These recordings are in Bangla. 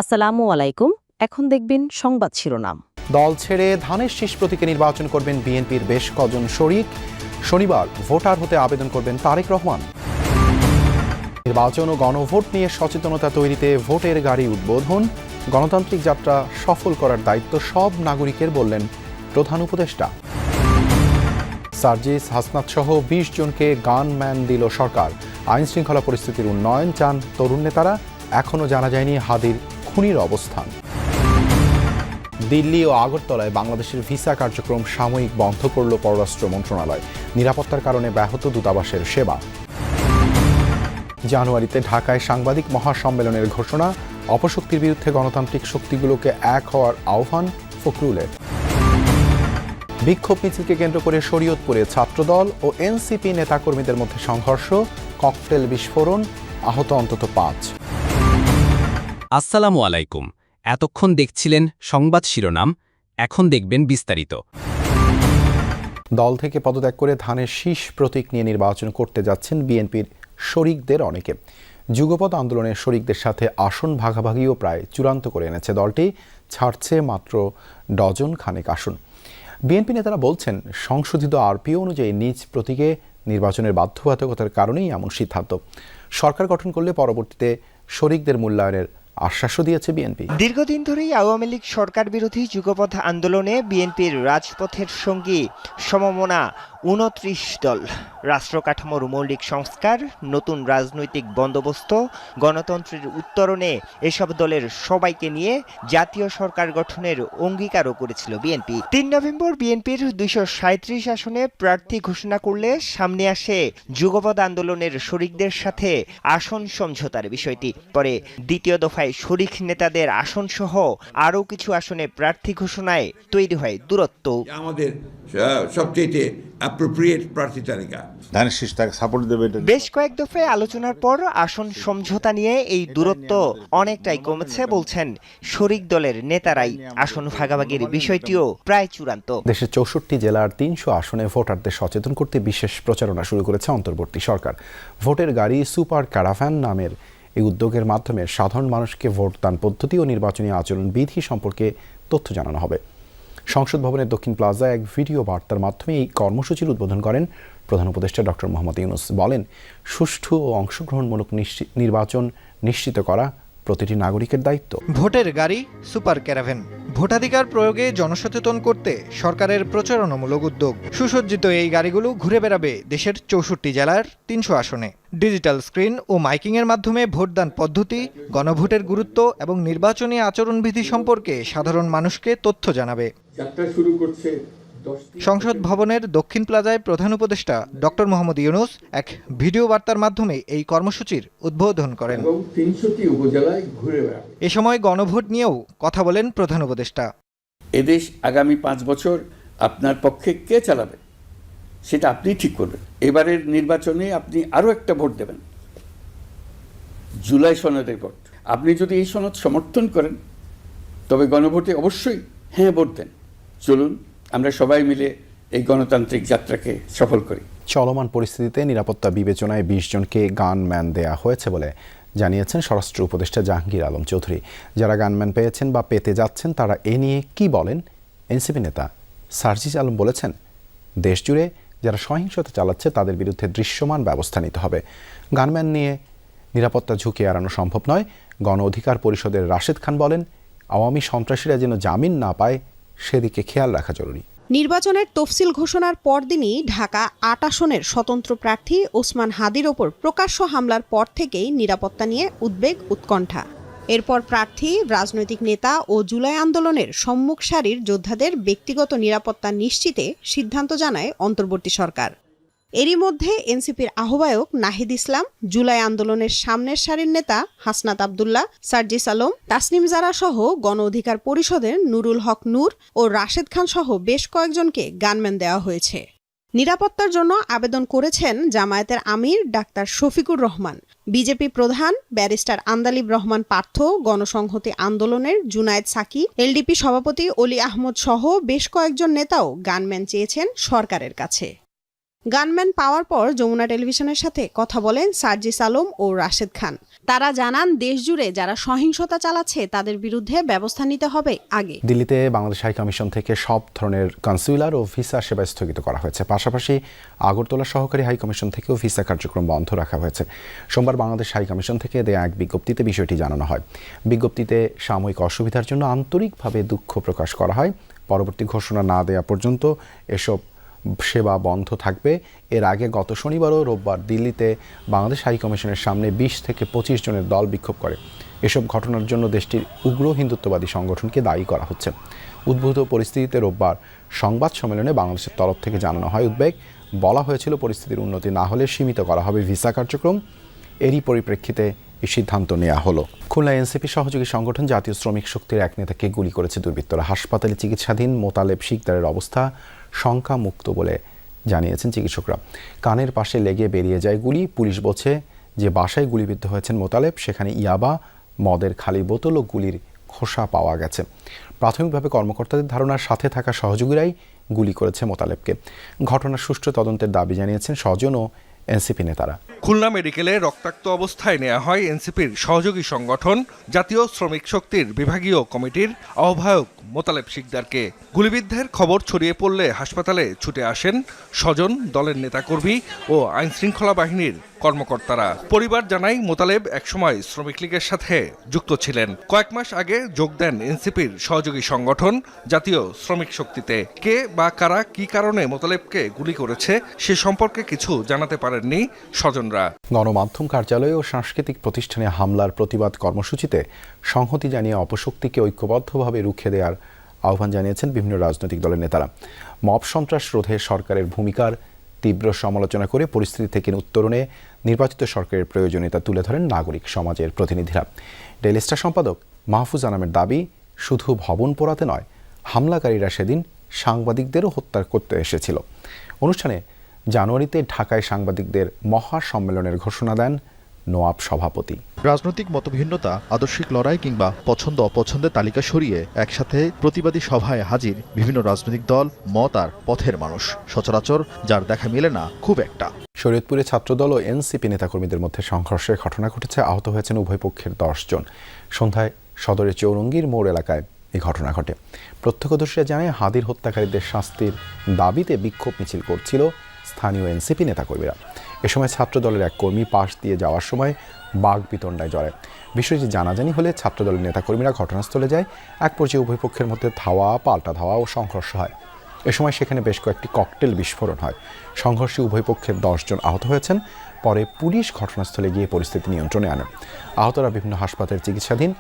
আসসালামু আলাইকুম। এখন দেখবেন সংবাদ শিরোনাম। দল ছেড়ে ধানের শীষ প্রতীকে নির্বাচন করবেন বিএনপির বেশ কজন শরিক। শনিবার ভোটার হতে আবেদন করবেন তারেক রহমান। নির্বাচন ও গণভোট নিয়ে সচেতনতা তৈরিতে ভোটের গাড়ি উদ্বোধন। গণতান্ত্রিক যাত্রা সফল করার দায়িত্ব সব নাগরিকের, বললেন প্রধান উপদেষ্টা। সার্জিস হাসনাত সহ ২০ জনকে গানম্যান দিল সরকার। আইন শৃঙ্খলা পরিস্থিতির উন্নয়ন চান তরুণ নেতারা। এখনও জানা যায়নি হাদির খুনির অবস্থান। দিল্লি ও আগরতলায় বাংলাদেশের ভিসা কার্যক্রম সাময়িক বন্ধ করল পররাষ্ট্র মন্ত্রণালয়। নিরাপত্তার কারণে ব্যাহত দূতাবাসের সেবা। জানুয়ারিতে ঢাকায় সাংবাদিক মহাসম্মেলনের ঘোষণা। অপশক্তির বিরুদ্ধে গণতান্ত্রিক শক্তিগুলোকে এক হওয়ার আহ্বান ফখরুলের। বিক্ষোভ মিছিলকে কেন্দ্র করে শরীয়তপুরে ছাত্রদল ও এনসিপি নেতাকর্মীদের মধ্যে সংঘর্ষ, ককটেল বিস্ফোরণ, আহত অন্তত ৫। আসসালামু আলাইকুম। এতক্ষণ দেখছিলেন সংবাদ শিরোনাম, এখন দেখবেন বিস্তারিত। দল থেকে পদত্যাগ করে ধানের শীষ প্রতীক নিয়ে নির্বাচন করতে যাচ্ছেন বিএনপির শরিকদের অনেকে। যুগপৎ আন্দোলনের শরিকদের সাথে আসন ভাগাভাগিও প্রায় চূড়ান্ত করে এনেছে দলটি। ছাড়ছে মাত্র ডজন খানেক আসন। বিএনপি নেতারা বলছেন, সংশোধিত আরপিও অনুযায়ী নিজ প্রতীকে নির্বাচনের বাধ্যবাধকতার কারণেই এমন সিদ্ধান্ত। সরকার গঠন করলে পরবর্তীতে শরিকদের মূল্যায়নের আশ্বাসও দিয়েছে বিএনপি। দীর্ঘদিন ধরেই আওয়ামী লীগ সরকার বিরোধী যুগপৎ আন্দোলনে বিএনপির রাজপথের সঙ্গী সমমনা ২৯ দল। রাষ্ট্র কাঠামোর মৌলিক সংস্কার, নতুন রাজনৈতিক বন্দোবস্ত, গণতন্ত্রের উত্তরণে এসব দলের সবাইকে নিয়ে জাতীয় সরকার গঠনের অঙ্গীকারও করেছিল বিএনপি। ৩ নভেম্বর বিএনপির ২৩৭ আসনে প্রার্থী ঘোষণা করলে সামনে আসে যুগপৎ আন্দোলনের শরিকদের সাথে আসন সমঝোতার বিষয়টি। পরে দ্বিতীয় দফায় শরিক নেতাদের আসনসহ আরও কিছু আসনে প্রার্থী ঘোষণায় তৈরি হয় দূরত্ব। আমাদের সবচেয়ে অ্যাপ্রোপ্রিয়েট প্রার্থী তালিকা ধানের শীষ তাকে সাপোর্ট দেবে। বেশ কয়েক দফায় আলোচনার পর আসন সমঝোতা নিয়ে এই দূরত্ব অনেকটাই কমেছে বলছেন শরিক দলের নেতারাই। আসন ভাগাভাগির বিষয়টিও প্রায় চূড়ান্ত। দেশের ৬৪ জেলার ৩০০ আসনে ভোটারদের সচেতন করতে বিশেষ প্রচারণা শুরু করেছে অন্তর্বর্তী সরকার। ভোটের গাড়ি সুপার ক্যারাভ্যান নামের এই উদ্যোগের মাধ্যমে সাধারণ মানুষকে ভোটদান পদ্ধতি ও নির্বাচনী আচরণ বিধি সম্পর্কে তথ্য জানানো হবে। সংসদ ভবনের দক্ষিণ প্লাজায় এক ভিডিও বার্তার মাধ্যমে এই কর্মসূচির উদ্বোধন করেন প্রধান উপদেষ্টা ডক্টর মোহাম্মদ ইউনূস। বলেন, সুষ্ঠু ও অংশগ্রহণমূলক নির্বাচন নিশ্চিত করা প্রতিটি নাগরিকের দায়িত্ব। ভোটের গাড়ি সুপার ক্যারাভ্যান, ভোটাধিকার প্রয়োগে জনসচেতন করতে সরকারের প্রচারণামূলক উদ্যোগ। সুসজ্জিত এই গাড়িগুলো ঘুরে বেড়াবে দেশের ৬৪ জেলার ৩০০ আসনে। ডিজিটাল স্ক্রিন ও মাইকিংয়ের মাধ্যমে ভোটদান পদ্ধতি, গণভোটের গুরুত্ব এবং নির্বাচনী আচরণবিধি সম্পর্কে সাধারণ মানুষকে তথ্য জানাবে। সংসদ ভবনের দক্ষিণ প্লাজায় প্রধান উপদেষ্টা ডক্টর মোহাম্মদ ইউনূস এক ভিডিও বার্তার মাধ্যমে এই কর্মসূচির উদ্বোধন করেন। এ সময় গণভোট নিয়েও কথা বলেন প্রধান উপদেষ্টা। এদেশ আগামী ৫ বছর আপনার পক্ষে কে চালাবে সেটা আপনি ঠিক করবেন। এবারের নির্বাচনে আপনি আরও একটা ভোট দেবেন, জুলাই সনদের ভোট। আপনি যদি এই সনদ সমর্থন করেন তবে গণভোটে অবশ্যই হ্যাঁ ভোট দেন। চলুন আমরা সবাই মিলে এই গণতান্ত্রিক যাত্রাকে সফল করি। চলমান পরিস্থিতিতে নিরাপত্তা বিবেচনায় ২০ জনকে গানম্যান দেয়া হয়েছে বলে জানিয়েছেন স্বরাষ্ট্র উপদেষ্টা জাহাঙ্গীর আলম চৌধুরী। যারা গানম্যান পেয়েছেন বা পেতে যাচ্ছেন তারা এ নিয়ে কি বলেন? এনসিপি নেতা সার্জিস আলম বলেছেন, দেশজুড়ে যারা সহিংসতা চালাচ্ছে তাদের বিরুদ্ধে দৃশ্যমান ব্যবস্থা নিতে হবে। গানম্যান নিয়ে নিরাপত্তা ঝুঁকি এড়ানো সম্ভব নয়। গণ অধিকার পরিষদের রাশেদ খান বলেন, আওয়ামী সন্ত্রাসীরা যেন জামিন না পায় সেদিকে খেয়াল রাখা জরুরি। নির্বাচনের তফসিল ঘোষণার পরদিনই ঢাকা ৮ আসনের স্বতন্ত্র প্রার্থী ওসমান হাদির ওপর প্রকাশ্য হামলার পর থেকেই নিরাপত্তা নিয়ে উদ্বেগ উৎকণ্ঠা। এরপর প্রার্থী, রাজনৈতিক নেতা ও জুলাই আন্দোলনের সম্মুখ সারির যোদ্ধাদের ব্যক্তিগত নিরাপত্তা নিশ্চিতে সিদ্ধান্ত জানায় অন্তর্বর্তী সরকার। এরই মধ্যে এনসিপির আহ্বায়ক নাহিদ ইসলাম, জুলাই আন্দোলনের সামনের সারির নেতা হাসনাত আব্দুল্লাহ, সার্জিস আলম, তাসনিম জারা সহ গণ অধিকার পরিষদের নুরুল হক নূর ও রাশেদ খান সহ বেশ কয়েকজনকে গানম্যান দেওয়া হয়েছে। নিরাপত্তার জন্য আবেদন করেছেন জামায়াতের আমির ডাক্তার শফিকুর রহমান, বিজেপি প্রধান ব্যারিস্টার আন্দালিব রহমান পার্থ, গণসংহতি আন্দোলনের জুনায়েদ সাকি, এলডিপি সভাপতি অলি আহমদ সহ বেশ কয়েকজন নেতাও গানম্যান চেয়েছেন সরকারের কাছে। গানম্যান পাওয়ার পর যমুনা টেলিভিশনের সাথে কথা বলেন সার্জিস আলম ও রাশেদ খান। তারা জানান দেশজুড়ে যারা সহিংসতা চালাচ্ছে তাদের বিরুদ্ধে ব্যবস্থা নিতে হবে আগে। দিল্লিতে বাংলাদেশ হাই কমিশন থেকে সব ধরনের কনসুলার ও ভিসা সেবা স্থগিত করা হয়েছে। পাশাপাশি আগরতলা সহকারী হাই কমিশন থেকেও ভিসা কার্যক্রম বন্ধ রাখা হয়েছে। সোমবার বাংলাদেশ হাই কমিশন থেকে দেয়া এক বিজ্ঞপ্তিতে বিষয়টি জানানো হয়। বিজ্ঞপ্তিতে সাময়িক অসুবিধার জন্য আন্তরিকভাবে দুঃখ প্রকাশ করা হয়। পরবর্তী ঘোষণা না দেয়া পর্যন্ত এসব সেবা বন্ধ থাকবে। এর আগে গত শনিবার ও রোববার দিল্লিতে বাংলাদেশ হাই কমিশনের সামনে 20 থেকে 25 জনের দল বিক্ষোভ করে। এসব ঘটনার জন্য দেশটির উগ্র হিন্দুত্ববাদী সংগঠনকে দায়ী করা হচ্ছে। উদ্ভূত পরিস্থিতিতে রোববার সংবাদ সম্মেলনে বাংলাদেশের তরফ থেকে জানানো হয় উদ্বেগ। বলা হয়েছিল পরিস্থিতির উন্নতি না হলে সীমিত করা হবে ভিসা কার্যক্রম। এরই পরিপ্রেক্ষিতে এই সিদ্ধান্ত নেওয়া হলো। খুলনা এনসিপি সহযোগী সংগঠন জাতীয় শ্রমিক শক্তির এক নেতাকে গুলি করেছে দুর্বৃত্তরা। হাসপাতালে চিকিৎসাধীন মোতালেব শিকদারের অবস্থা শঙ্কামুক্ত বলে জানিয়েছেন চিকিৎসকরা। কানের পাশে লেগে বেরিয়ে যায় গুলি। পুলিশ বলছে যে বাসায় গুলিবিদ্ধ হয়েছেন মোতালেব সেখানে ইয়াবা, মদের খালি বোতল ও গুলির খোসা পাওয়া গেছে। প্রাথমিকভাবে কর্মকর্তাদের ধারণার সাথে থাকা সহযোগীরাই গুলি করেছে মোতালেবকে। ঘটনার সুষ্ঠু তদন্তের দাবি জানিয়েছেন স্বজন ও এনসিপি নেতারা। খুলনা মেডিকেলে রক্তাক্ত অবস্থায় নেওয়া হয় এনসিপির সহযোগী সংগঠন জাতীয় শ্রমিক শক্তির বিভাগীয় কমিটির আহ্বায়ক মোতালেব শিকদারকে। গুলিবিদ্ধের খবর ছড়িয়ে পড়লে হাসপাতালে ছুটে আসেন স্বজন, দলের নেতাকর্মী ও আইনশৃঙ্খলা বাহিনীর কর্মকর্তারা। পরিবার জানায় মোতালেব একসময় শ্রমিক লীগের সাথে যুক্ত ছিলেন। কয়েক মাস আগে যোগ দেন এনসিপির সহযোগী সংগঠন জাতীয় শ্রমিক শক্তিতে। কে বা কারা কি কারণে মোতালেবকে গুলি করেছে সে সম্পর্কে কিছু জানাতে পারেননি স্বজনরা। গণমাধ্যম কার্যালয় ও সাংস্কৃতিক প্রতিষ্ঠানে হামলার প্রতিবাদ কর্মসূচিতে সংহতি জানিয়ে অপশক্তিকে ঐক্যবদ্ধভাবে রুখে দেওয়ার আহ্বান জানিয়েছেন বিভিন্ন রাজনৈতিক দলের নেতারা। মব সন্ত্রাস রোধে সরকারের ভূমিকার তীব্র সমালোচনা করে পরিস্থিতি থেকে উত্তরণে নির্বাচিত সরকারের প্রয়োজনীয়তা তুলে ধরেন নাগরিক সমাজের প্রতিনিধিরা। ডেইলি স্টার সম্পাদক মাহফুজ আনামের দাবি, শুধু ভবন পোড়াতে নয়, হামলাকারীরা সেদিন সাংবাদিকদেরও হত্যা করতে এসেছিল। অনুষ্ঠানে জানুয়ারিতে ঢাকায় সাংবাদিকদের মহা সম্মেলনের ঘোষণা দেন নোয়াব সভাপতি। রাজনৈতিক মতভিন্নতা, আদর্শিক লড়াই কিংবা পছন্দ অপছন্দের তালিকা সরিয়ে একসাথে প্রতিবাদী সভায় হাজির বিভিন্ন রাজনৈতিক দল, মত আর পথের মানুষ। সচরাচর যার দেখা মেলে না খুব একটা। শরীয়তপুরে ছাত্রদল ও এনসিপি নেতাকর্মীদের মধ্যে সংঘর্ষের ঘটনা ঘটেছে। আহত হয়েছেন উভয় পক্ষের 10 জন। সন্ধ্যায় সদরের চৌরঙ্গীর মোড় এলাকায় এই ঘটনা ঘটে। প্রত্যক্ষদর্শীরা জানায় হাদির হত্যাকারীদের শাস্তির দাবিতে বিক্ষোভ মিছিল করছিল স্থানীয় এনসিপি নেতাকর্মীরা। এ সময় ছাত্রদলের এক কর্মী পাশ দিয়ে যাওয়ার সময় বাগবিতণ্ডায় জড়ায়। বিষয়টি জানাজানি হলে ছাত্রদলের নেতাকর্মীরা ঘটনাস্থলে যায়। এক পর্যায়ে উভয় পক্ষের মধ্যে ধাওয়া, পাল্টা ধাওয়া ও সংঘর্ষ হয়। এ সময় সেখানে বেশ কয়েকটি ককটেল বিস্ফোরণ হয়। সংঘর্ষে উভয় পক্ষের 10 জন আহত হয়েছেন। পরে পুলিশ ঘটনাস্থলে গিয়ে পরিস্থিতি নিয়ন্ত্রণে আনে। আহতরা বিভিন্ন হাসপাতালে চিকিৎসাধীন।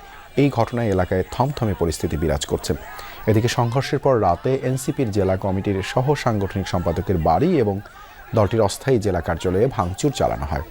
এই ঘটনায় এলাকায় থমথমে পরিস্থিতি বিরাজ করছে। এদিকে সংঘর্ষের পর রাতে এনসিপির জেলা কমিটির সহ সাংগঠনিক সম্পাদকের বাড়ি এবং দলটির অস্থায়ী জেলা কার্যালয়ে ভাঙচুর চালানো হয়।